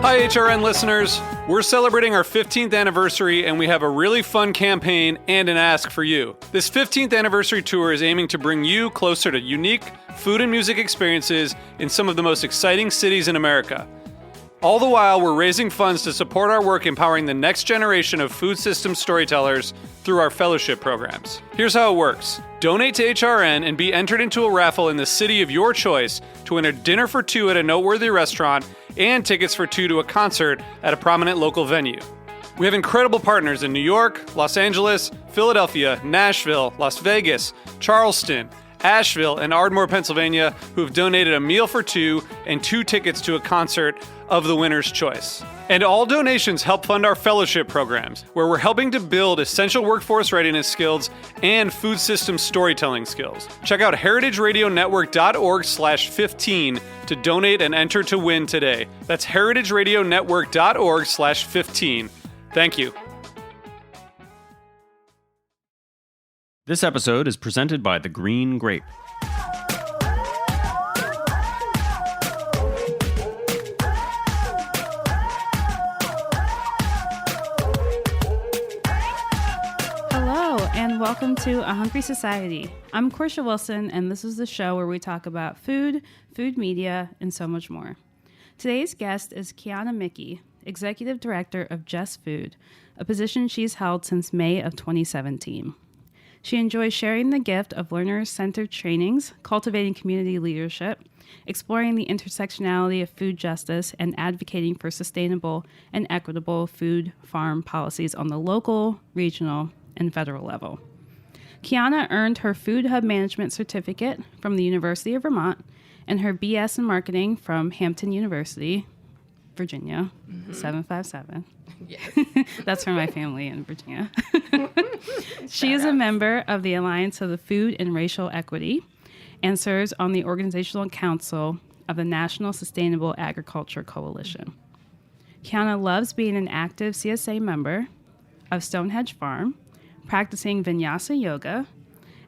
Hi, HRN listeners. We're celebrating our 15th anniversary, and we have a really fun campaign and an ask for you. This 15th anniversary tour is aiming to bring you closer to unique food and music experiences in some of the most exciting cities in America. All the while, we're raising funds to support our work empowering the next generation of food system storytellers through our fellowship programs. Here's how it works. Donate to HRN and be entered into a raffle in the city of your choice to win a dinner for two at a noteworthy restaurant and tickets for two to a concert at a prominent local venue. We have incredible partners in New York, Los Angeles, Philadelphia, Nashville, Las Vegas, Charleston, Asheville, and Ardmore, Pennsylvania, who have donated a meal for two and two tickets to a concert of the winner's choice. And all donations help fund our fellowship programs, where we're helping to build essential workforce readiness skills and food system storytelling skills. Check out heritageradionetwork.org/15 to donate and enter to win today. That's heritageradionetwork.org/15. Thank you. This episode is presented by The Green Grape. And welcome to A Hungry Society. I'm Portia Wilson, and this is the show where we talk about food, food media, and so much more. Today's guest is Qiana Mickie, Executive Director of Just Food, a position she's held since May of 2017. She enjoys sharing the gift of learner-centered trainings, cultivating community leadership, exploring the intersectionality of food justice, and advocating for sustainable and equitable food farm policies on the local, regional, and federal level. Qiana earned her Food Hub Management Certificate from the University of Vermont and her BS in Marketing from Hampton University, Virginia, 757. Yes. That's for my family in Virginia. She is a member of the Alliance of the Food and Racial Equity and serves on the Organizational Council of the National Sustainable Agriculture Coalition. Qiana loves being an active CSA member of Stonehenge Farm, practicing Vinyasa Yoga,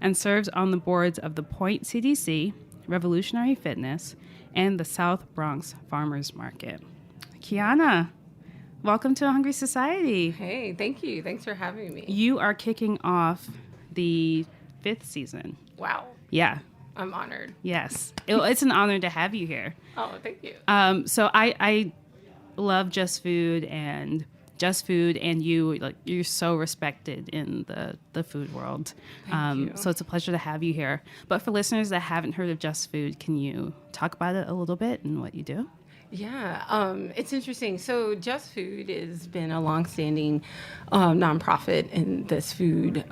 and serves on the boards of the Point CDC, Revolutionary Fitness, and the South Bronx Farmers Market. Qiana, welcome to A Hungry Society. Hey, thank you. Thanks for having me. You are kicking off the 5th season. Wow. Yeah. I'm honored. Yes. It's an honor to have you here. Oh, thank you. So I love Just Food and you're so respected in the food world. Thank you. So it's a pleasure to have you here. But for listeners that haven't heard of Just Food, can you talk about it a little bit and what you do? Yeah, it's interesting. So Just Food has been a longstanding nonprofit in this food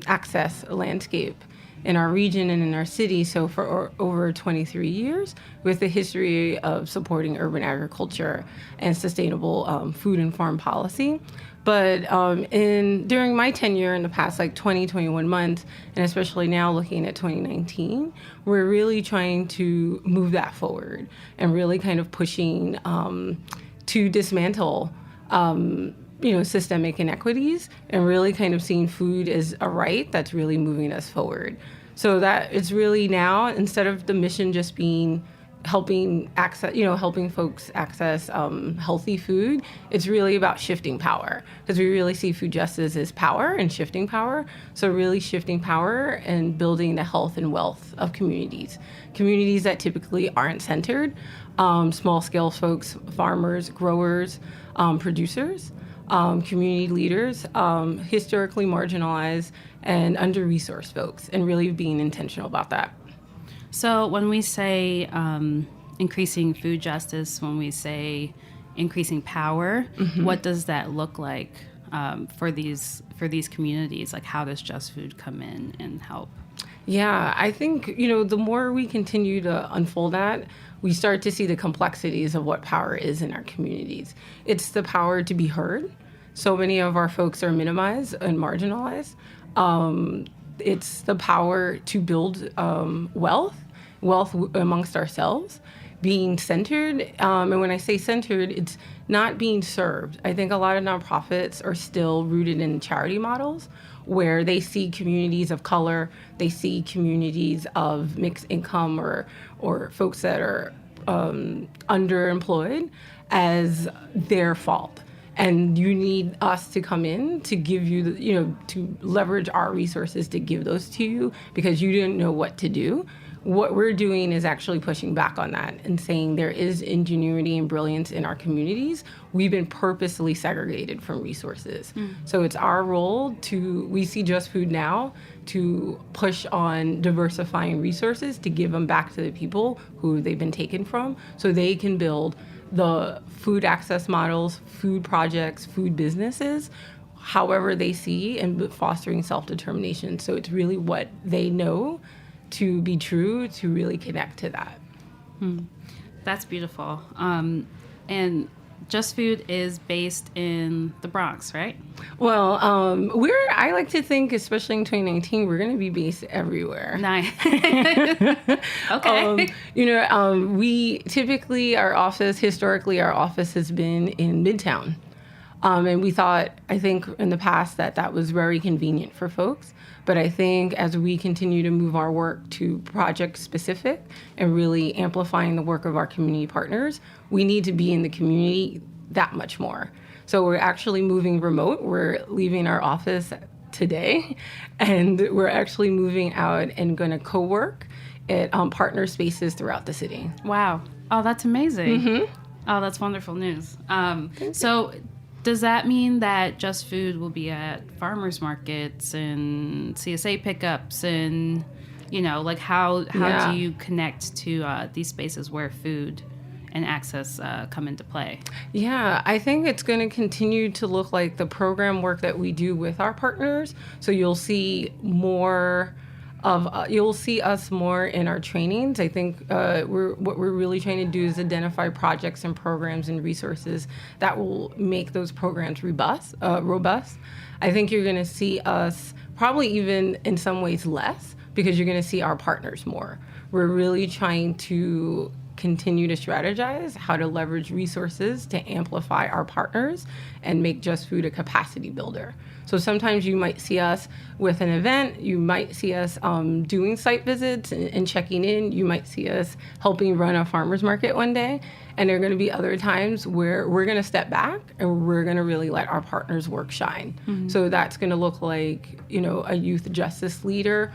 access landscape in our region and in our city. So for over 23 years, with a history of supporting urban agriculture and sustainable food and farm policy. But during my tenure in the past 21 months, and especially now looking at 2019, we're really trying to move that forward and really kind of pushing to dismantle systemic inequities and really kind of seeing food as a right that's really moving us forward. So that it's really now, instead of the mission just being helping folks access healthy food, it's really about shifting power, because we really see food justice as power and shifting power. So really shifting power and building the health and wealth of communities that typically aren't centered, small scale folks, farmers, growers, producers, community leaders, historically marginalized and under-resourced folks, and really being intentional about that. So when we say increasing food justice, when we say increasing power, what does that look like for these communities? Like, how does Just Food come in and help? Yeah, I think, the more we continue to unfold that, we start to see the complexities of what power is in our communities. It's the power to be heard. So many of our folks are minimized and marginalized. It's the power to build wealth amongst ourselves, being centered. And when I say centered, it's not being served. I think a lot of nonprofits are still rooted in charity models where they see communities of color, they see communities of mixed income or folks that are underemployed as their fault. And you need us to come in to give you, to leverage our resources to give those to you because you didn't know what to do. What we're doing is actually pushing back on that and saying there is ingenuity and brilliance in our communities. We've been purposely segregated from resources. So it's our role we see Just Food now to push on diversifying resources to give them back to the people who they've been taken from so they can build the food access models, food projects, food businesses, however they see, and fostering self-determination. So it's really what they know to be true to really connect to that. That's beautiful. And Just Food is based in the Bronx, right? Well, I like to think, especially in 2019, we're going to be based everywhere. Nice. Okay. We typically, historically, our office has been in Midtown. And we thought, I think in the past that was very convenient for folks. But I think as we continue to move our work to project specific and really amplifying the work of our community partners, we need to be in the community that much more. So we're actually moving remote. We're leaving our office today, and we're actually moving out and going to co-work at partner spaces throughout the city. Wow. Oh, that's amazing. Oh, that's wonderful news. So does that mean that Just Food will be at farmers markets and CSA pickups and, how do you connect to these spaces where food and access come into play? Yeah, I think it's going to continue to look like the program work that we do with our partners. So you'll see you'll see us more in our trainings. I think what we're really trying to do is identify projects and programs and resources that will make those programs robust. I think you're going to see us probably even in some ways less because you're going to see our partners more. We're really trying to continue to strategize how to leverage resources to amplify our partners and make Just Food a capacity builder. So sometimes you might see us with an event, you might see us doing site visits and checking in, you might see us helping run a farmer's market one day, and there are going to be other times where we're going to step back and we're going to really let our partners' work shine. So that's going to look like, a youth justice leader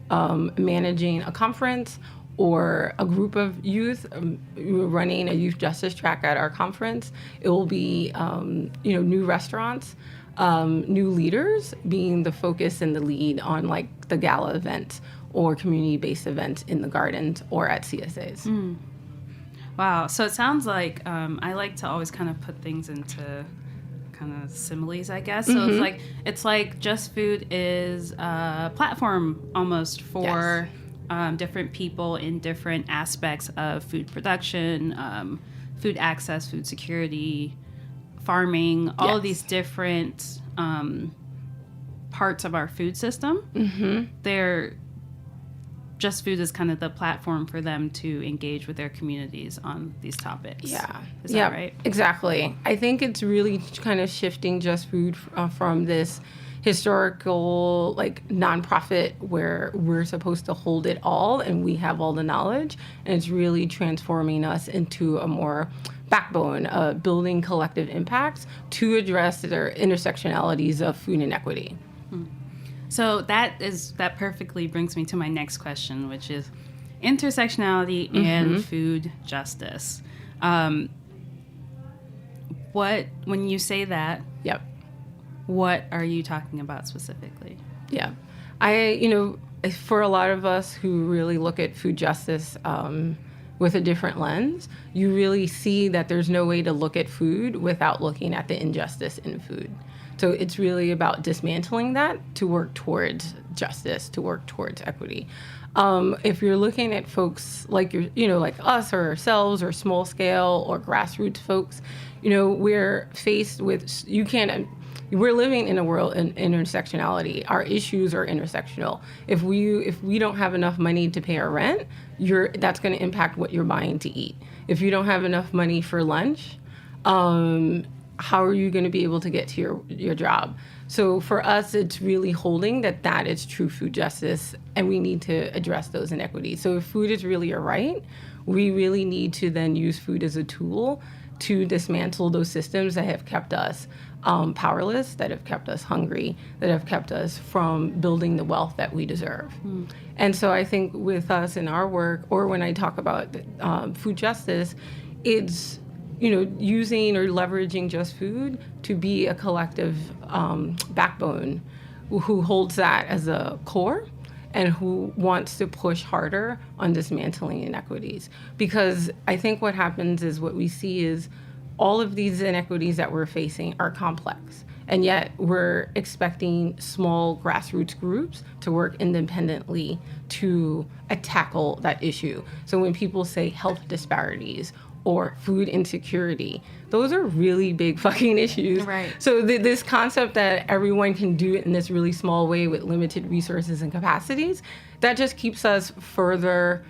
managing a conference, or a group of youth running a youth justice track at our conference. It will be, new restaurants, new leaders being the focus and the lead on like the gala events or community-based events in the gardens or at CSAs. Wow. So it sounds like I like to always kind of put things into kind of similes, I guess. So it's like Just Food is a platform almost for different people in different aspects of food production, food access, food security, farming, all of these different parts of our food system. Just Food is kind of the platform for them to engage with their communities on these topics. Yeah. Is that right? Exactly. I think it's really kind of shifting Just Food from this historical nonprofit where we're supposed to hold it all and we have all the knowledge, and it's really transforming us into a more backbone, building collective impacts to address their intersectionalities of food inequity. So that perfectly brings me to my next question, which is intersectionality and food justice. When you say that, what are you talking about specifically? Yeah. For a lot of us who really look at food justice with a different lens, you really see that there's no way to look at food without looking at the injustice in food. So it's really about dismantling that to work towards justice, to work towards equity. If you're looking at folks like like us or ourselves or small scale or grassroots folks, we're faced with, we're living in a world in intersectionality. Our issues are intersectional. If we don't have enough money to pay our rent, that's going to impact what you're buying to eat. If you don't have enough money for lunch, how are you going to be able to get to your job? So for us, it's really holding that is true food justice, and we need to address those inequities. So if food is really a right, We really need to then use food as a tool to dismantle those systems that have kept us powerless, that have kept us hungry, that have kept us from building the wealth that we deserve. And so I think with us in our work, or when I talk about food justice, it's using or leveraging just food to be a collective backbone who holds that as a core and who wants to push harder on dismantling inequities. Because I think what happens is what we see is all of these inequities that we're facing are complex. And yet we're expecting small grassroots groups to work independently to tackle that issue. So when people say health disparities or food insecurity, those are really big fucking issues. Right. So this concept that everyone can do it in this really small way with limited resources and capacities, that just keeps us further,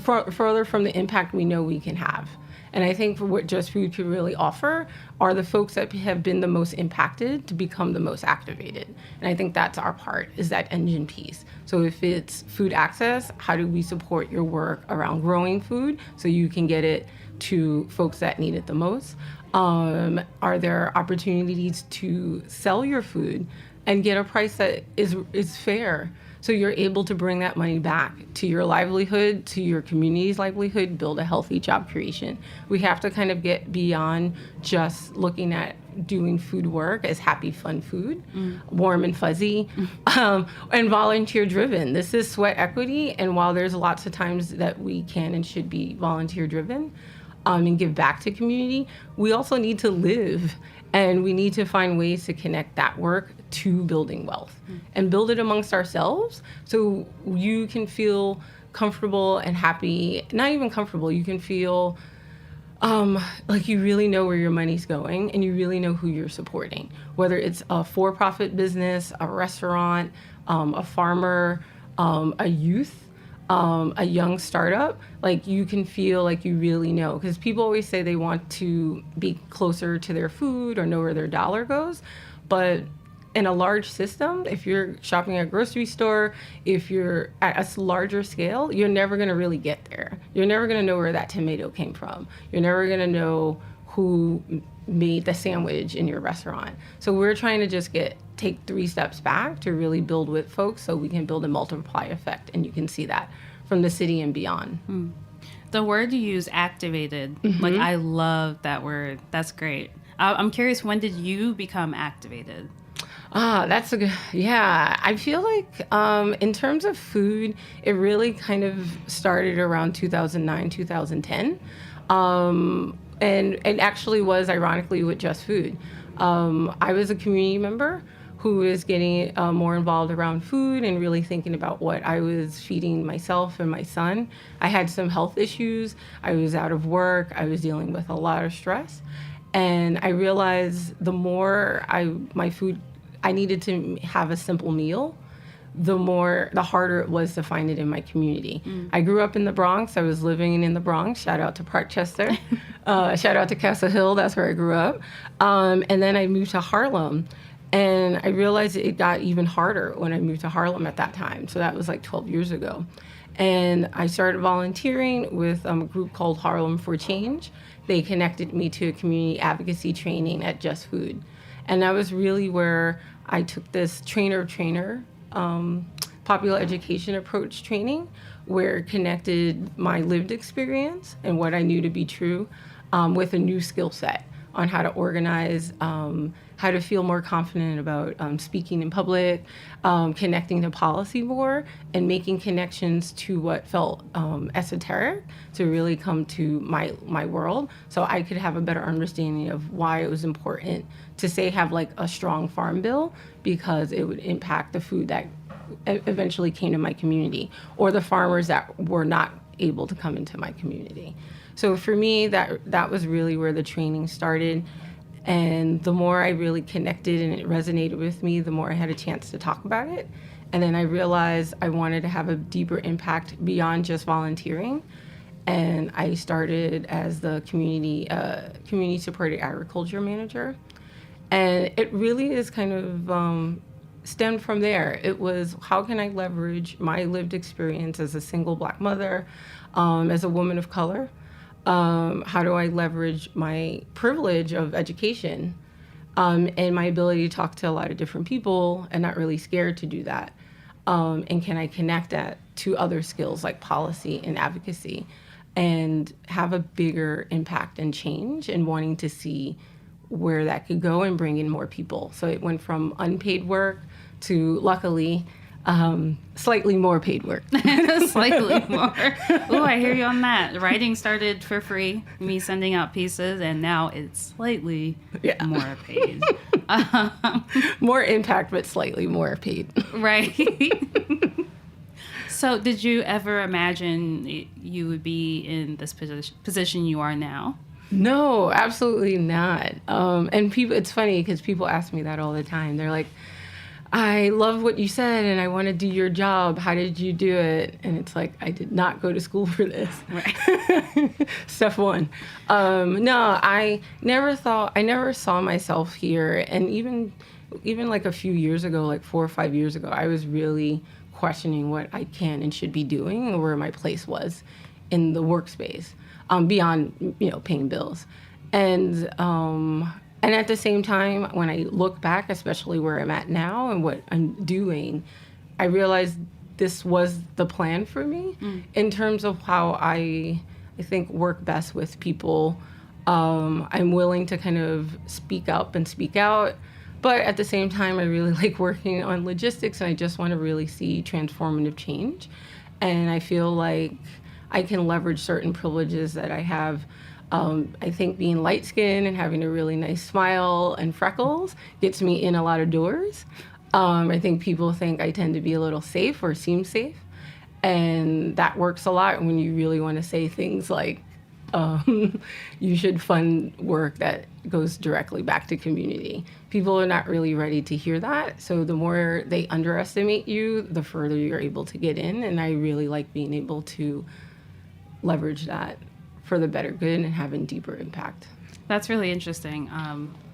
further from the impact we know we can have. And I think what Just Food could really offer are the folks that have been the most impacted to become the most activated. And I think that's our part, is that engine piece. So if it's food access, how do we support your work around growing food so you can get it to folks that need it the most? Are there opportunities to sell your food and get a price that is fair? So you're able to bring that money back to your livelihood, to your community's livelihood, build a healthy job creation. We have to kind of get beyond just looking at doing food work as happy, fun food, warm and fuzzy, and volunteer driven. This is sweat equity, and while there's lots of times that we can and should be volunteer driven and give back to community, we also need to live. And we need to find ways to connect that work to building wealth and build it amongst ourselves so you can feel comfortable and happy. Not even comfortable, you can feel like you really know where your money's going and you really know who you're supporting. Whether it's a for-profit business, a restaurant, a farmer, a youth, a young startup, like you can feel like you really know. Because people always say they want to be closer to their food or know where their dollar goes. But in a large system, if you're shopping at a grocery store, if you're at a larger scale, you're never going to really get there. You're never going to know where that tomato came from. You're never going to know who made the sandwich in your restaurant. So we're trying to just take 3 steps back to really build with folks so we can build a multiply effect. And you can see that from the city and beyond. The word you use, activated, like I love that word. That's great. I'm curious, when did you become activated? That's a good, yeah. I feel like in terms of food, it really kind of started around 2009, 2010. And it actually was, ironically, with Just Food. I was a community member who was getting more involved around food and really thinking about what I was feeding myself and my son. I had some health issues. I was out of work. I was dealing with a lot of stress. And I realized the more my food, I needed to have a simple meal, the harder it was to find it in my community. I grew up in the Bronx. I was living in the Bronx. Shout out to Parkchester. Shout out to Castle Hill. That's where I grew up. And then I moved to Harlem. And I realized it got even harder when I moved to Harlem at that time. So that was like 12 years ago. And I started volunteering with a group called Harlem for Change. They connected me to a community advocacy training at Just Food. And that was really where I took this trainer popular education approach training, where it connected my lived experience and what I knew to be true with a new skill set on how to organize, how to feel more confident about speaking in public, connecting to policy more, and making connections to what felt esoteric to really come to my world, so I could have a better understanding of why it was important to have like a strong farm bill, because it would impact the food that eventually came to my community, or the farmers that were not able to come into my community. So for me, that was really where the training started. And the more I really connected and it resonated with me, the more I had a chance to talk about it. And then I realized I wanted to have a deeper impact beyond just volunteering. And I started as the community supported agriculture manager. And it really is kind of stemmed from there. It was, how can I leverage my lived experience as a single Black mother, as a woman of color? How do I leverage my privilege of education and my ability to talk to a lot of different people and not really scared to do that? And can I connect that to other skills like policy and advocacy and have a bigger impact and change, and wanting to see where that could go and bring in more people. So it went from unpaid work to, luckily, slightly more paid work. Slightly more. Oh, I hear you on that. Writing started for free, me sending out pieces, and now it's slightly more paid. More impact, but slightly more paid. Right. So did you ever imagine you would be in this position you are now? No, absolutely not. And people, it's funny because people ask me that all the time. They're like, I love what you said and I want to do your job. How did you do it? And it's like, I did not go to school for this. Right. Step one. No, I never saw myself here. And even like a few years ago, like 4 or 5 years ago, I was really questioning what I can and should be doing and where my place was in the workspace, beyond, paying bills. And at the same time, when I look back, especially where I'm at now and what I'm doing, I realized this was the plan for me in terms of how I think work best with people. I'm willing to kind of speak up and speak out, but at the same time, I really like working on logistics, and I just want to really see transformative change. And I feel like I can leverage certain privileges that I have. I think being light-skinned and having a really nice smile and freckles gets me in a lot of doors. I think people think I tend to be a little safe or seem safe. And that works a lot when you really want to say things like, you should fund work that goes directly back to community. People are not really ready to hear that. So the more they underestimate you, the further you're able to get in. And I really like being able to leverage that for the better good and having deeper impact. That's really interesting.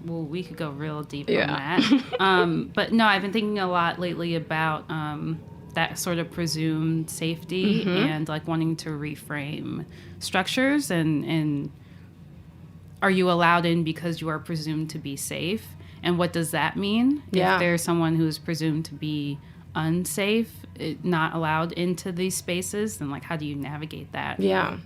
Well, we could go real deep on that. But no, I've been thinking a lot lately about that sort of presumed safety and like wanting to reframe structures and are you allowed in because you are presumed to be safe? And what does that mean? If there's someone who's presumed to be unsafe, not allowed into these spaces, then like how do you navigate that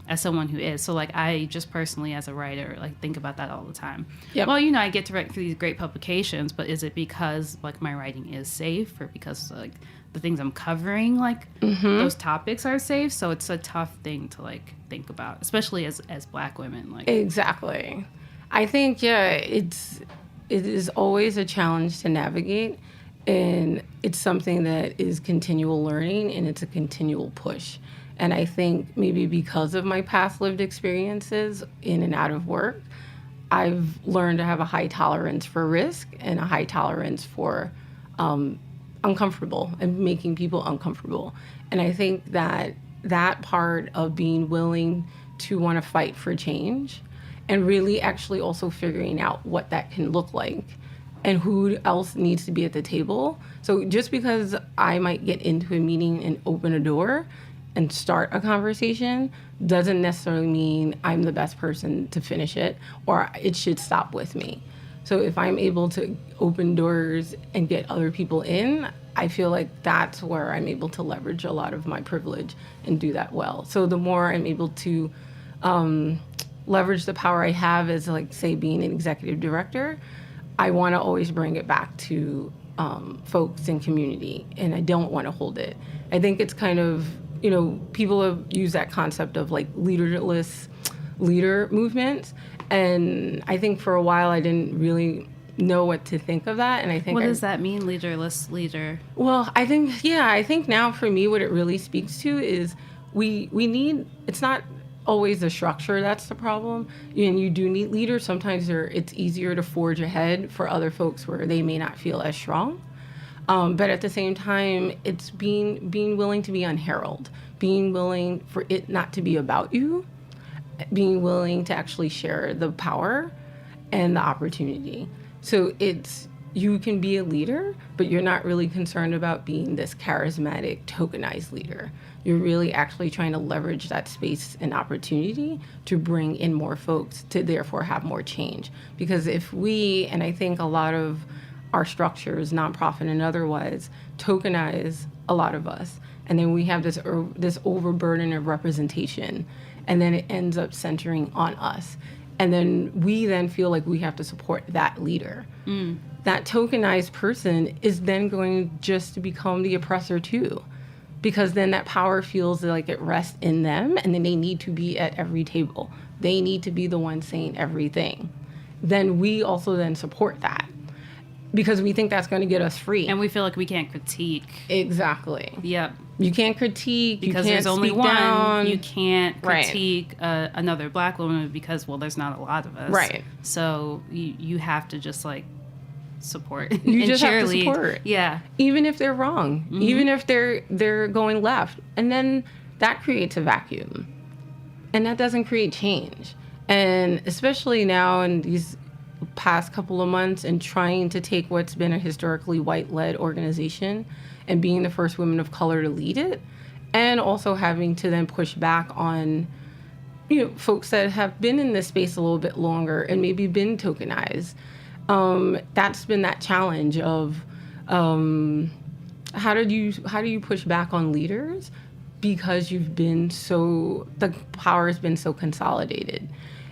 as someone who is? So like I just personally as a writer like think about that all the time. Well, I get to write these great publications, but is it because like my writing is safe, or because like the things I'm covering, like those topics are safe? So it's a tough thing to like think about, especially as Black women. Like exactly. I think it is always a challenge to navigate. And it's something that is continual learning, and it's a continual push. And I think maybe because of my past lived experiences in and out of work, I've learned to have a high tolerance for risk and a high tolerance for uncomfortable and making people uncomfortable. And I think that part of being willing to want to fight for change and really actually also figuring out what that can look like and who else needs to be at the table. So just because I might get into a meeting and open a door and start a conversation doesn't necessarily mean I'm the best person to finish it or it should stop with me. So if I'm able to open doors and get other people in, I feel like that's where I'm able to leverage a lot of my privilege and do that well. So the more I'm able to leverage the power I have as, like, say, being an executive director, I want to always bring it back to folks in community, and I don't want to hold it. I think it's kind of, people have used that concept of like leaderless leader movements, and I think for a while I didn't really know what to think of that. And I think what does that mean, leaderless leader? Well, I think now for me what it really speaks to is we need, it's not always the structure that's the problem. And you do need leaders. Sometimes it's easier to forge ahead for other folks where they may not feel as strong. But at the same time, it's being willing to be unheralded, being willing for it not to be about you, being willing to actually share the power and the opportunity. So it's you can be a leader, but you're not really concerned about being this charismatic, tokenized leader. You're really actually trying to leverage that space and opportunity to bring in more folks to therefore have more change. Because if we, and I think a lot of our structures, nonprofit and otherwise, tokenize a lot of us, and then we have this overburden of representation, and then it ends up centering on us. And then we then feel like we have to support that leader. That tokenized person is then going just to become the oppressor too, because then that power feels like it rests in them, and then they need to be at every table. They need to be the one saying everything. Then we also then support that because we think that's going to get us free. And we feel like we can't critique. Exactly. Yep. You can't critique. Because you can't there's only one. down. You can't Right. critique another Black woman because, well, there's not a lot of us. Right. So you have to just like support. You and just have to cheerlead. support. Yeah. Even if they're wrong, even if they're going left, and then that creates a vacuum, and that doesn't create change. And especially now in these past couple of months, and trying to take what's been a historically white-led organization and being the first women of color to lead it, and also having to then push back on, folks that have been in this space a little bit longer and maybe been tokenized. That's been that challenge of how do you push back on leaders because the power has been so consolidated.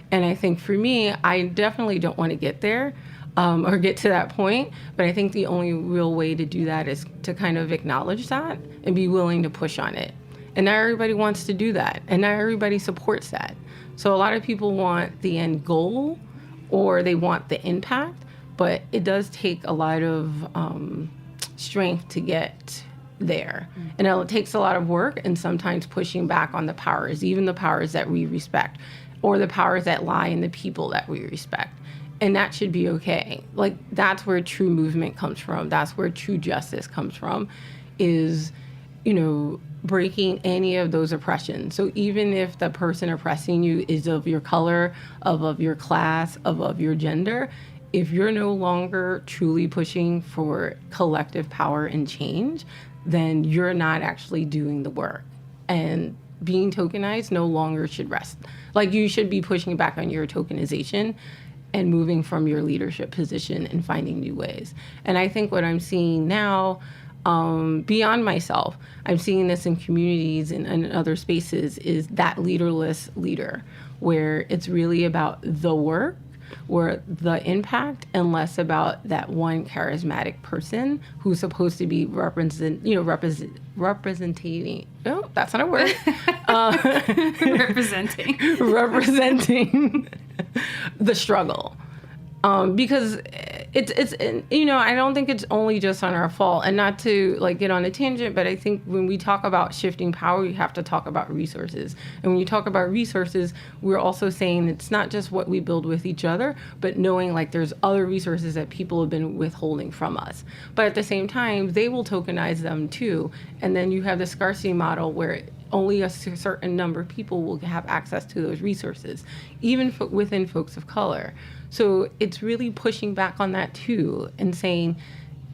And I think for me, I definitely don't want to get there or get to that point, but I think the only real way to do that is to kind of acknowledge that and be willing to push on it. And not everybody wants to do that, and not everybody supports that. So a lot of people want the end goal or they want the impact, but it does take a lot of strength to get there. And it takes a lot of work and sometimes pushing back on the powers, even the powers that we respect, or the powers that lie in the people that we respect. And that should be okay. Like, that's where true movement comes from. That's where true justice comes from, is, breaking any of those oppressions. So even if the person oppressing you is of your color, of your class, of your gender, if you're no longer truly pushing for collective power and change, then you're not actually doing the work. And being tokenized no longer should rest. Like, you should be pushing back on your tokenization and moving from your leadership position and finding new ways. And I think what I'm seeing now, beyond myself, I'm seeing this in communities and other spaces, is that leaderless leader, where it's really about the work or the impact and less about that one charismatic person who's supposed to be representing. Oh, that's not a word. Representing the struggle. Because it's I don't think it's only just on our fault, and not to get on a tangent, but I think when we talk about shifting power, we have to talk about resources. And when you talk about resources, we're also saying it's not just what we build with each other, but knowing there's other resources that people have been withholding from us. But at the same time, they will tokenize them too. And then you have the scarcity model where only a certain number of people will have access to those resources, even within folks of color. So it's really pushing back on that too, and saying,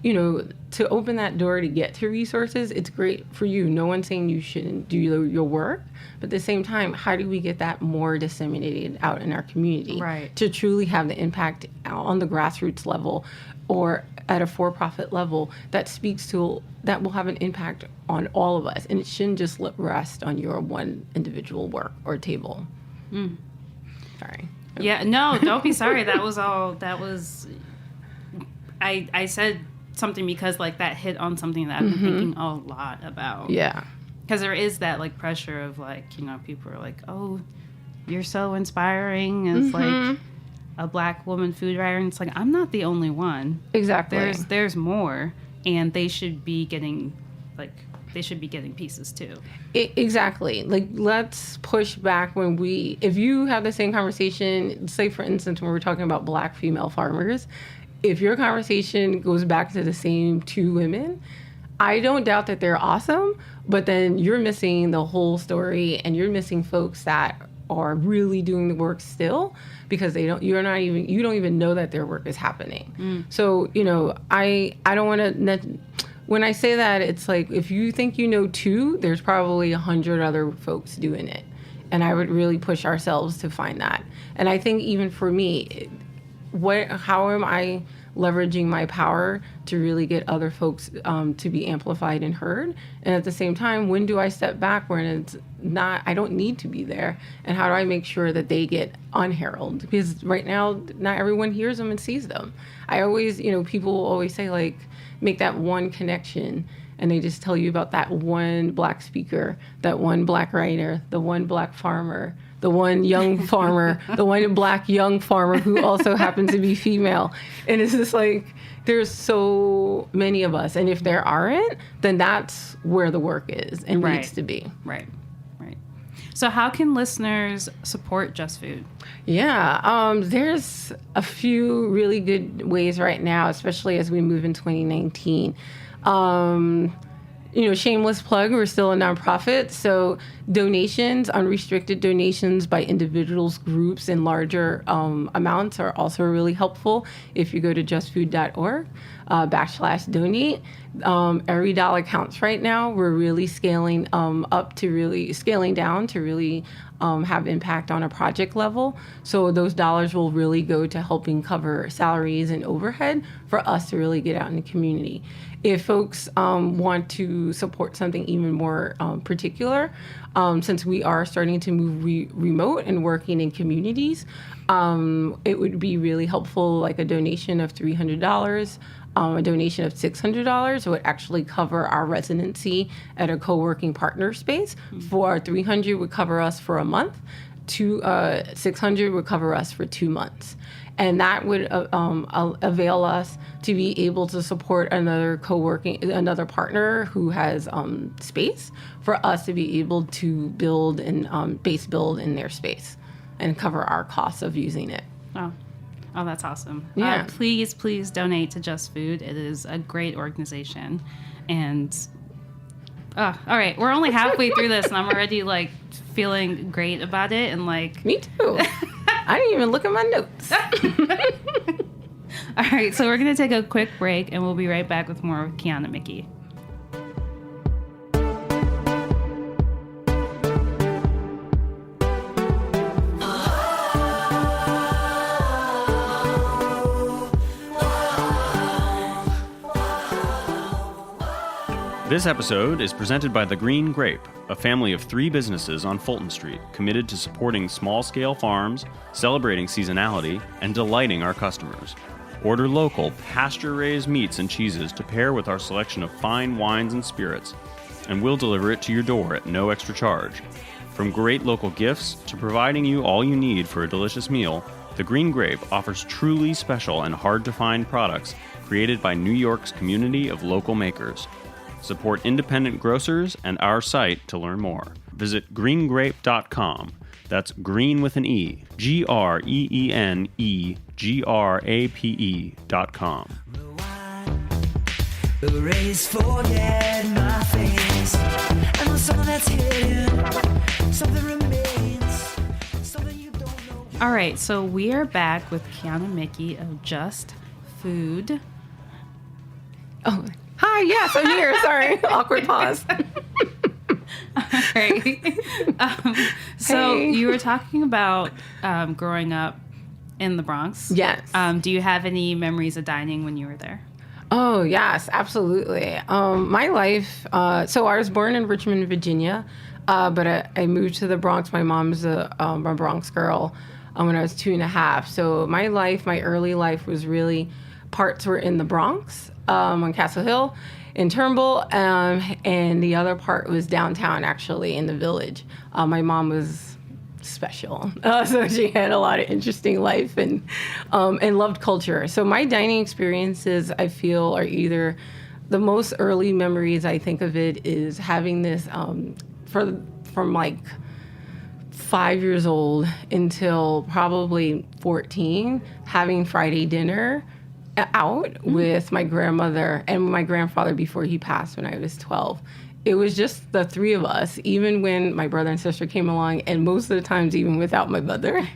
to open that door to get to resources, it's great for you. No one's saying you shouldn't do your work, but at the same time, how do we get that more disseminated out in our community, right, to truly have the impact on the grassroots level or at a for-profit level that will have an impact on all of us, and it shouldn't just rest on your one individual work or table. Sorry. Yeah, no, don't be sorry. That was I said something because that hit on something that I've been thinking a lot about. Yeah. Because there is that pressure of people are like, oh, you're so inspiring as a Black woman food writer, and it's I'm not the only one. Exactly. There's more, and they should be getting pieces too. Exactly. Let's push back if you have the same conversation, say for instance, when we're talking about Black female farmers, if your conversation goes back to the same two women, I don't doubt that they're awesome, but then you're missing the whole story, and you're missing folks that are really doing the work still because you don't even know that their work is happening. So, I don't want to, when I say that, it's like, if you think you know 2, there's probably 100 other folks doing it. And I would really push ourselves to find that. And I think even for me, how am I leveraging my power to really get other folks to be amplified and heard? And at the same time, when do I step back when it's not, I don't need to be there? And how do I make sure that they get unheralded? Because right now, not everyone hears them and sees them. I always, people always say, like, make that one connection. And they just tell you about that one Black speaker, that one Black writer, the one Black farmer, the one young farmer, the one Black young farmer who also happens to be female. And it's just like, there's so many of us. And if there aren't, then that's where the work is and needs to be. Right. So how can listeners support Just Food? Yeah, there's a few really good ways right now, especially as we move in 2019. Shameless plug, we're still a nonprofit, so donations, unrestricted donations by individuals, groups, and larger amounts are also really helpful. If you go to justfood.org /donate, every dollar counts right now. We're really scaling down to really have impact on a project level. So those dollars will really go to helping cover salaries and overhead for us to really get out in the community. If folks want to support something even more particular, since we are starting to move remote and working in communities, it would be really helpful, like a donation of $300. A donation of $600 would actually cover our residency at a co-working partner space. For $300 would cover us for a month. $600 would cover us for 2 months. And that would avail us to be able to support another partner who has space for us to be able to build and base build in their space and cover our costs of using it. Oh, that's awesome. Yeah. Please donate to Just Food. It is a great organization. And, all right, we're only halfway through this, and I'm already, feeling great about it. And, Me too. I didn't even look at my notes. All right, so we're going to take a quick break, and we'll be right back with more of Qiana Mickie. This episode is presented by The Green Grape, a family of 3 businesses on Fulton Street committed to supporting small-scale farms, celebrating seasonality, and delighting our customers. Order local, pasture-raised meats and cheeses to pair with our selection of fine wines and spirits, and we'll deliver it to your door at no extra charge. From great local gifts to providing you all you need for a delicious meal, The Green Grape offers truly special and hard-to-find products created by New York's community of local makers. Support independent grocers and our site to learn more. Visit greengrape.com. That's green with an E. GREENEGRAPE.com. Erase, forget my face. And when something that's hidden, something remains, something you don't know. All right, so we are back with Qiana Mickie of Just Food. Oh, hi, yes, I'm here. Sorry, awkward pause. All right. So Hey. you were talking about growing up in the Bronx. Yes. Do you have any memories of dining when you were there? Oh, yes, absolutely. My life, so I was born in Richmond, Virginia, but I moved to the Bronx. My mom's a Bronx girl when I was 2.5. So my early life was really, parts were in the Bronx, on Castle Hill, in Turnbull, and the other part was downtown, actually, in the Village. My mom was special, so she had a lot of interesting life and loved culture. So my dining experiences, I feel, are either the most early memories I think of it is having this from like 5 years old until probably 14, having Friday dinner out with my grandmother and my grandfather before he passed when I was 12 it was just the three of us, even when my brother and sister came along, and most of the times even without my mother,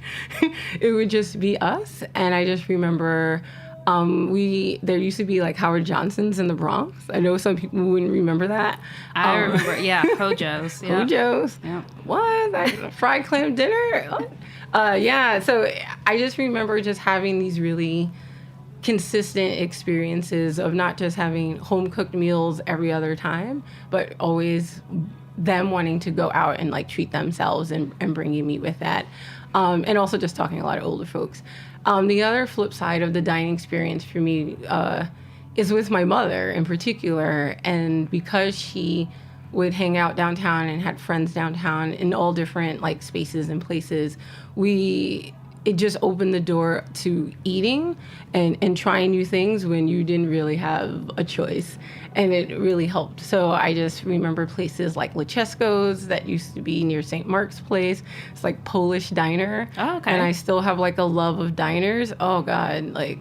it would just be us. And I just remember there used to be like Howard Johnson's in the Bronx. I know some people wouldn't remember that. I remember, yeah, Hojo's. Yeah. Hojo's? Yeah. What? Fried clam dinner? What? Yeah, so I just remember just having these really consistent experiences of not just having home-cooked meals every other time, but always them wanting to go out and like treat themselves and bringing me with that. And also just talking to a lot of older folks. The other flip side of the dining experience for me is with my mother in particular. And because she would hang out downtown and had friends downtown in all different like spaces and places, it just opened the door to eating and trying new things when you didn't really have a choice. And it really helped. So I just remember places like Lechesco's that used to be near St. Mark's Place. It's like Polish diner. Oh, okay. And I still have like a love of diners. Oh God, like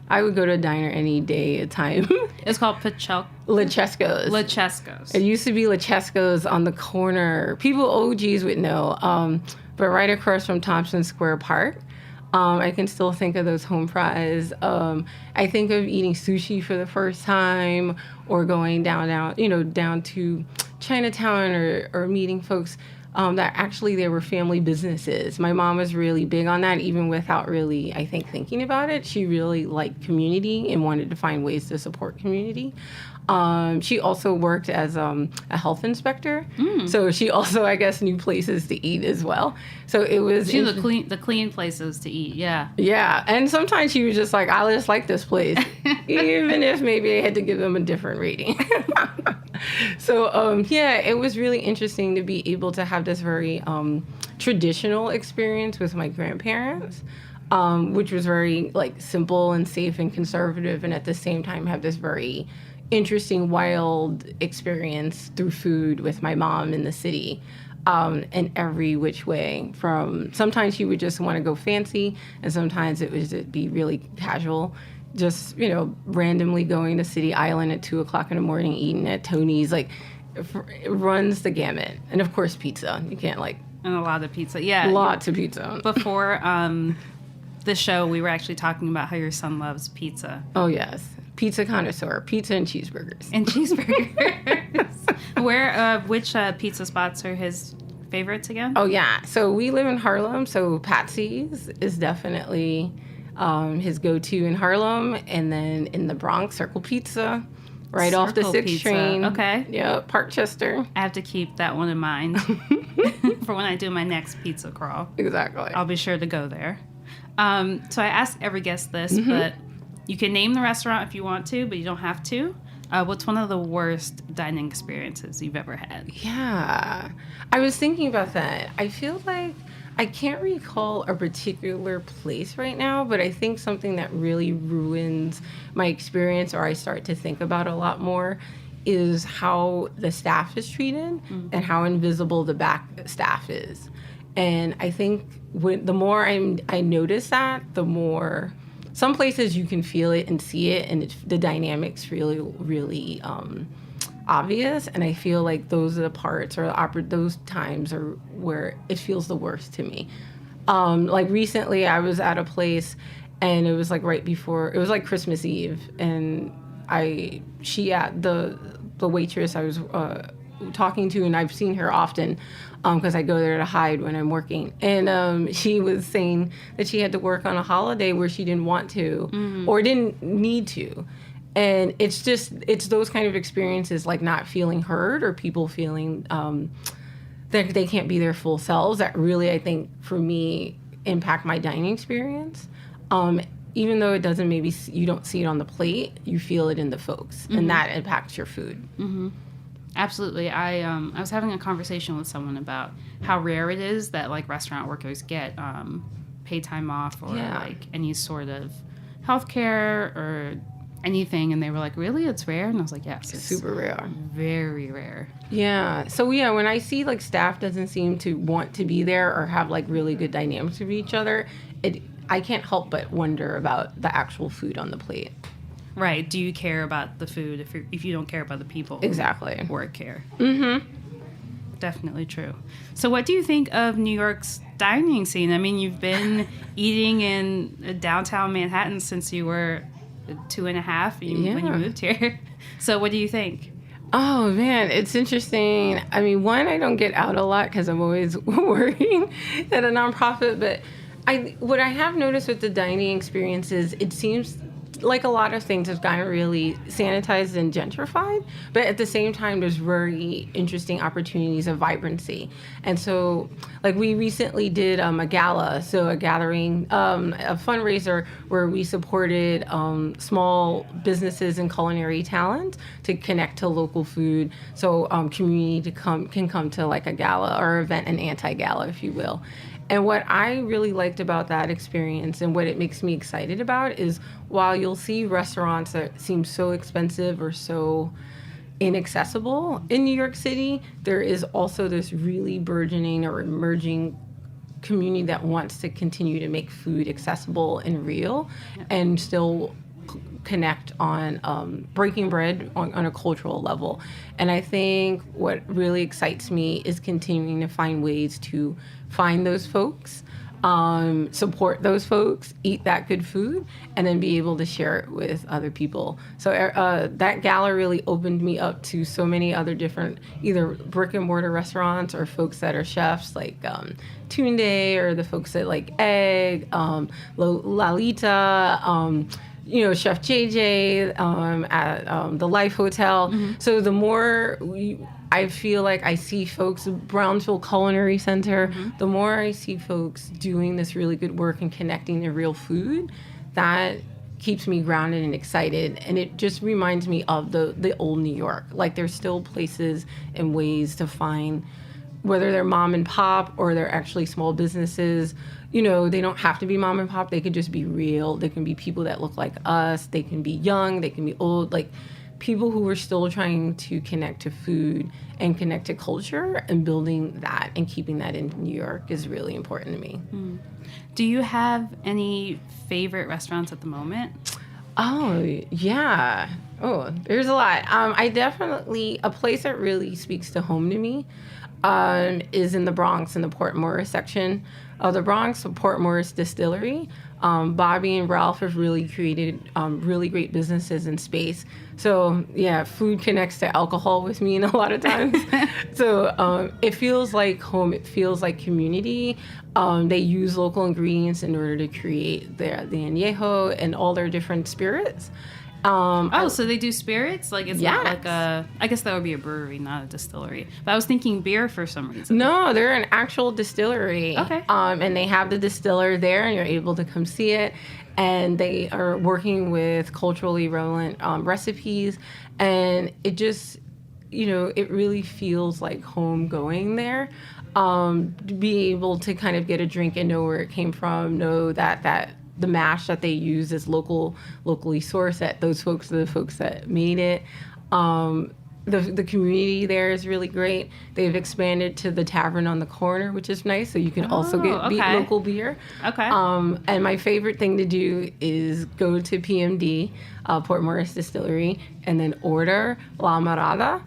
I would go to a diner any day at a time. It's called Lechesco's. Lechesco's. It used to be Lechesco's on the corner. People OGs would know. But right across from Thompson Square Park. I can still think of those home fries. I think of eating sushi for the first time, or going down to Chinatown, or meeting folks that actually they were family businesses. My mom was really big on that, even without really, I think, thinking about it. She really liked community and wanted to find ways to support community. She also worked as a health inspector, so she also, I guess, knew places to eat as well. So it was the clean places to eat. Yeah. Yeah, and sometimes she was just like, I just like this place, even if maybe I had to give them a different rating. So yeah, it was really interesting to be able to have this very traditional experience with my grandparents. Which was very like simple and safe and conservative, and at the same time have this very interesting, wild experience through food with my mom in the city, in every which way. From sometimes she would just want to go fancy, and sometimes it would just be really casual. Just, randomly going to City Island at 2:00 in the morning, eating at Tony's, like it runs the gamut. And of course, pizza. You can't And a lot of pizza. Yeah. Lots of pizza. Before the show, we were actually talking about how your son loves pizza. Oh, yes. Pizza connoisseur. Pizza and cheeseburgers. And cheeseburgers. Which pizza spots are his favorites again? Oh, yeah. So we live in Harlem, so Patsy's is definitely his go-to in Harlem. And then in the Bronx, Circle Pizza, right off the 6th train. Okay. Yeah, Parkchester. I have to keep that one in mind for when I do my next pizza crawl. Exactly. I'll be sure to go there. So I ask every guest this, but you can name the restaurant if you want to, but you don't have to. What's one of the worst dining experiences you've ever had? Yeah. I was thinking about that. I feel like I can't recall a particular place right now, but I think something that really ruins my experience, or I start to think about a lot more, is how the staff is treated and how invisible the back staff is. And I think the more I notice that, the more some places you can feel it and see it, and the dynamics really, really obvious. And I feel like those are the parts, or those times are where it feels the worst to me. Like recently, I was at a place, and it was like right before, it was like Christmas Eve, and the waitress I was talking to, and I've seen her often because I go there to hide when I'm working. And she was saying that she had to work on a holiday where she didn't want to or didn't need to. And it's those kind of experiences, like not feeling heard, or people feeling that they can't be their full selves, that really, I think, for me, impact my dining experience. Even though it doesn't, maybe you don't see it on the plate, you feel it in the folks, and that impacts your food. Absolutely. I was having a conversation with someone about how rare it is that like restaurant workers get paid time off, or like any sort of healthcare or anything, and they were like, really, it's rare? And I was like, yes, it's super rare, very rare. Yeah. So yeah, when I see like staff doesn't seem to want to be there or have like really good dynamics with each other, I can't help but wonder about the actual food on the plate. Right. Do you care about the food if you don't care about the people? Exactly. Or care. Mm-hmm. Definitely true. So what do you think of New York's dining scene? I mean, you've been eating in downtown Manhattan since you were 2.5 when you moved here. So what do you think? Oh, man, it's interesting. I mean, one, I don't get out a lot because I'm always working at a nonprofit. But what I have noticed with the dining experience is it seems like a lot of things have gotten really sanitized and gentrified. But at the same time, there's very interesting opportunities of vibrancy. And so, like, we recently did a gala, so a gathering, a fundraiser where we supported small businesses and culinary talent to connect to local food. So community can come to like a gala or event, an anti-gala, if you will. And what I really liked about that experience and what it makes me excited about is while you'll see restaurants that seem so expensive or so inaccessible in New York City, there is also this really burgeoning or emerging community that wants to continue to make food accessible and real and still connect on breaking bread on a cultural level. And I think what really excites me is continuing to find ways to find those folks, support those folks, eat that good food, and then be able to share it with other people. So that gala really opened me up to so many other different either brick and mortar restaurants or folks that are chefs like Tunde or the folks that like Egg, Lalita, Chef JJ at the Life Hotel. Mm-hmm. So the more I feel like I see folks, Brownsville Culinary Center, the more I see folks doing this really good work and connecting to real food, that keeps me grounded and excited. And it just reminds me of the old New York. Like there's still places and ways to find, whether they're mom and pop or they're actually small businesses, they don't have to be mom and pop. They could just be real. They can be people that look like us. They can be young. They can be old. Like people who are still trying to connect to food and connect to culture, and building that and keeping that in New York is really important to me. Mm. Do you have any favorite restaurants at the moment? Oh, yeah. Oh, there's a lot. I definitely, a place that really speaks to home to me is in the Bronx, in the Port Morris section of the Bronx, Port Morris Distillery. Bobby and Ralph have really created really great businesses in space. So, yeah, food connects to alcohol with me a lot of times. So it feels like home. It feels like community. They use local ingredients in order to create the añejo and all their different spirits. So they do spirits? Like it's not like I guess that would be a brewery, not a distillery. But I was thinking beer for some reason. No, they're an actual distillery. Okay. And they have the distiller there, and you're able to come see it. And they are working with culturally relevant recipes. And it just, it really feels like home going there. To be able to kind of get a drink and know where it came from, know that the mash that they use is locally sourced, that those folks are the folks that made it. The community there is really great. They've expanded to the tavern on the corner, which is nice, so you can also get local beer. Okay. And my favorite thing to do is go to PMD, Port Morris Distillery, and then order La Morada.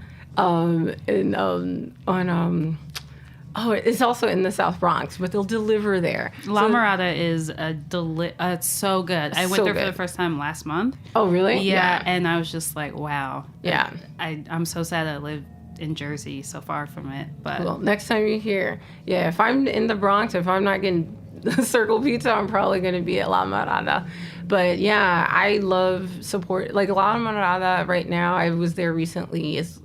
It's also in the South Bronx, but they'll deliver there. La Morada is it's so good. I went there for the first time last month. Oh, really? Yeah, and I was just like, wow. Yeah. I'm so sad I live in Jersey, so far from it. But well, next time you're here, if I'm in the Bronx, if I'm not getting the Circle Pizza, I'm probably going to be at La Morada. But yeah, I love support. Like La Morada right now, I was there recently, it's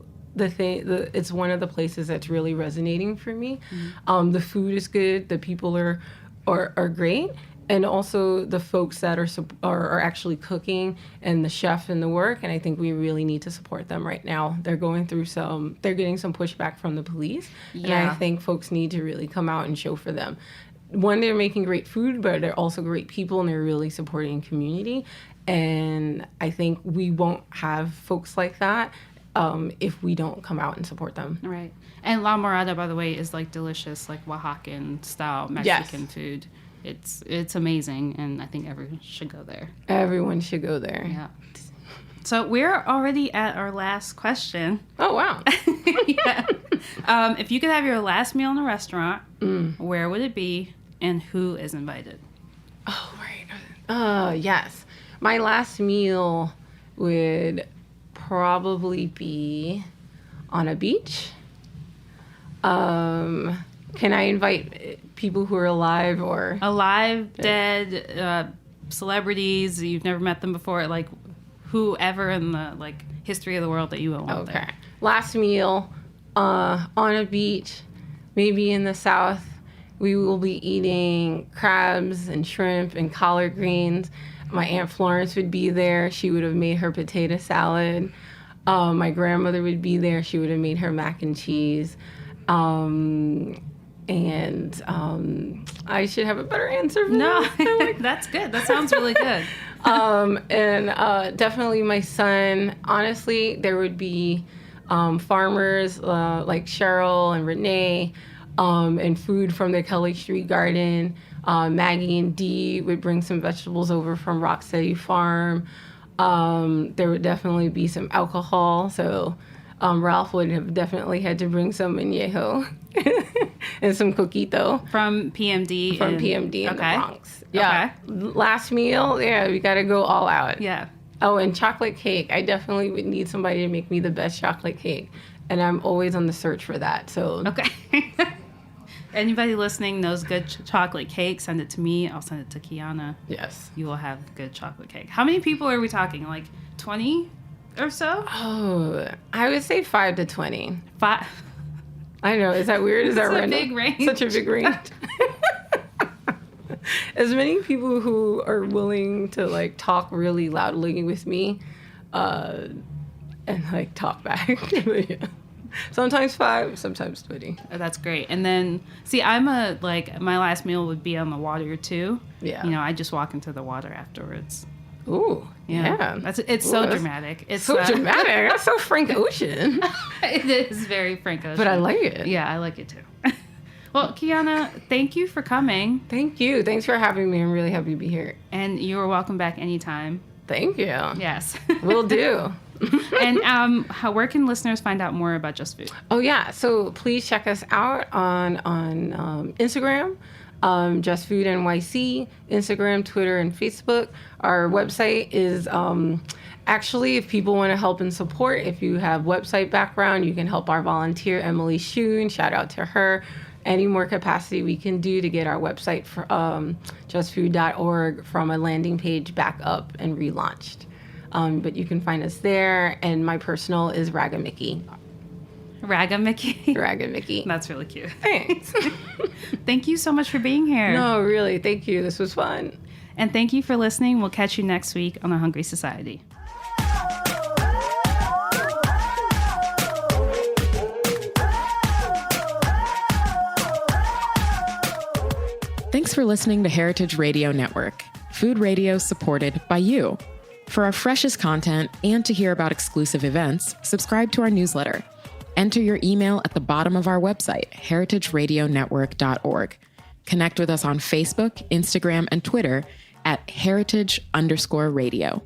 one of the places that's really resonating for me. Mm-hmm. The food is good, the people are great, and also the folks that are actually cooking and the chef and the work. And I think we really need to support them right now. They're getting some pushback from the police, and I think folks need to really come out and show for them. One, they're making great food, but they're also great people, and they're really supporting community. And I think we won't have folks like that if we don't come out and support them. Right. And La Morada, by the way, is like delicious, like Oaxacan style Mexican food. It's amazing, and I think everyone should go there. Everyone should go there. Yeah. So we're already at our last question. Oh, wow. Yeah. If you could have your last meal in a restaurant, where would it be, and who is invited? Oh, right. Yes. My last meal would probably be on a beach. Can I invite people who are alive or... Alive, dead, celebrities, you've never met them before, like whoever in the like history of the world that you would want there. Last meal on a beach, maybe in the South. We will be eating crabs and shrimp and collard greens. My Aunt Florence would be there. She would have made her potato salad. My grandmother would be there. She would have made her mac and cheese. I should have a better answer for that. No, that's good. That sounds really good. Definitely my son. Honestly, there would be farmers like Cheryl and Renee, and food from the Kelly Street Garden. Maggie and Dee would bring some vegetables over from Rocksteady Farm. There would definitely be some alcohol, so Ralph would have definitely had to bring some añejo and some coquito. From PMD? From PMD in the Bronx. Yeah. Okay. Last meal, we got to go all out. Yeah. Oh, and chocolate cake. I definitely would need somebody to make me the best chocolate cake. And I'm always on the search for that, so. Okay. Anybody listening knows good chocolate cake, send it to me. I'll send it to Qiana. Yes. You will have good chocolate cake. How many people are we talking? Like 20 or so? Oh, I would say 5 to 20. 5. I know. Is that weird? Is that random? It's a big range. Such a big range. As many people who are willing to like talk really loudly with me, and like talk back. Yeah. Sometimes 5, sometimes 20. Oh, that's great. And then, see, my last meal would be on the water too. Yeah. You know, I just walk into the water afterwards. Ooh, yeah. It's so dramatic. It's so dramatic. That's so Frank Ocean. It is very Frank Ocean. But I like it. Yeah, I like it too. Well, Qiana, thank you for coming. Thank you. Thanks for having me. I'm really happy to be here. And you are welcome back anytime. Thank you. Yes. Will do. And where can listeners find out more about Just Food? Oh, yeah. So please check us out on Instagram, Just Food NYC, Instagram, Twitter, and Facebook. Our website is actually, if people want to help and support, if you have website background, you can help our volunteer, Emily Schoon. Shout out to her. Any more capacity we can do to get our website for justfood.org from a landing page back up and relaunched. But you can find us there, and my personal is Raga Mickie. Raga Mickie? Raga Mickie. That's really cute. Thanks. Thank you so much for being here. No, really, thank you. This was fun. And thank you for listening. We'll catch you next week on The Hungry Society. Thanks for listening to Heritage Radio Network, food radio supported by you. For our freshest content and to hear about exclusive events, subscribe to our newsletter. Enter your email at the bottom of our website, heritageradionetwork.org. Connect with us on Facebook, Instagram, and Twitter at heritage_radio.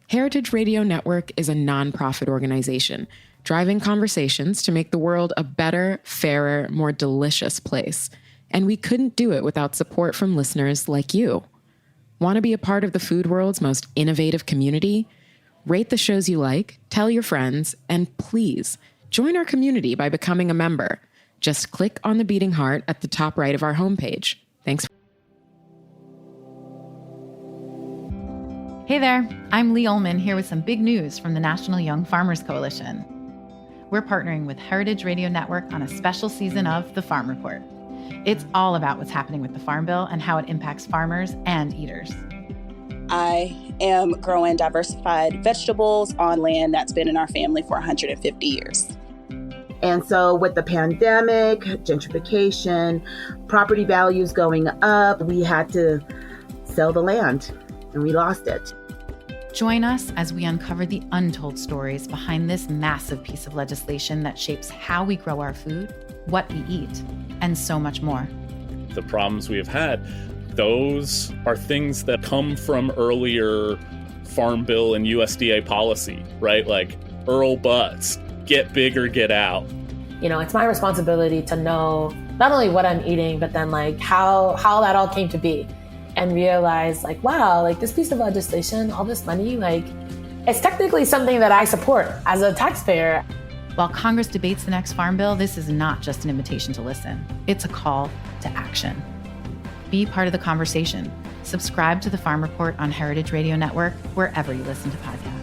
Heritage Radio Network is a nonprofit organization driving conversations to make the world a better, fairer, more delicious place. And we couldn't do it without support from listeners like you. Want to be a part of the food world's most innovative community? Rate the shows you like, tell your friends, and please join our community by becoming a member. Just click on the beating heart at the top right of our homepage. Thanks. Hey there, I'm Lee Ullman here with some big news from the National Young Farmers Coalition. We're partnering with Heritage Radio Network on a special season of The Farm Report. It's all about what's happening with the Farm Bill and how it impacts farmers and eaters. I am growing diversified vegetables on land that's been in our family for 150 years. And so with the pandemic, gentrification, property values going up, we had to sell the land and we lost it. Join us as we uncover the untold stories behind this massive piece of legislation that shapes how we grow our food, what we eat, and so much more. The problems we have had those are things that come from earlier Farm Bill and USDA policy, right? Like Earl Butts, get big or get out. It's my responsibility to know not only what I'm eating, but then like how that all came to be, and realize like, wow, like this piece of legislation, all this money, like it's technically something that I support as a taxpayer. While Congress debates the next Farm Bill, this is not just an invitation to listen. It's a call to action. Be part of the conversation. Subscribe to the Farm Report on Heritage Radio Network, wherever you listen to podcasts.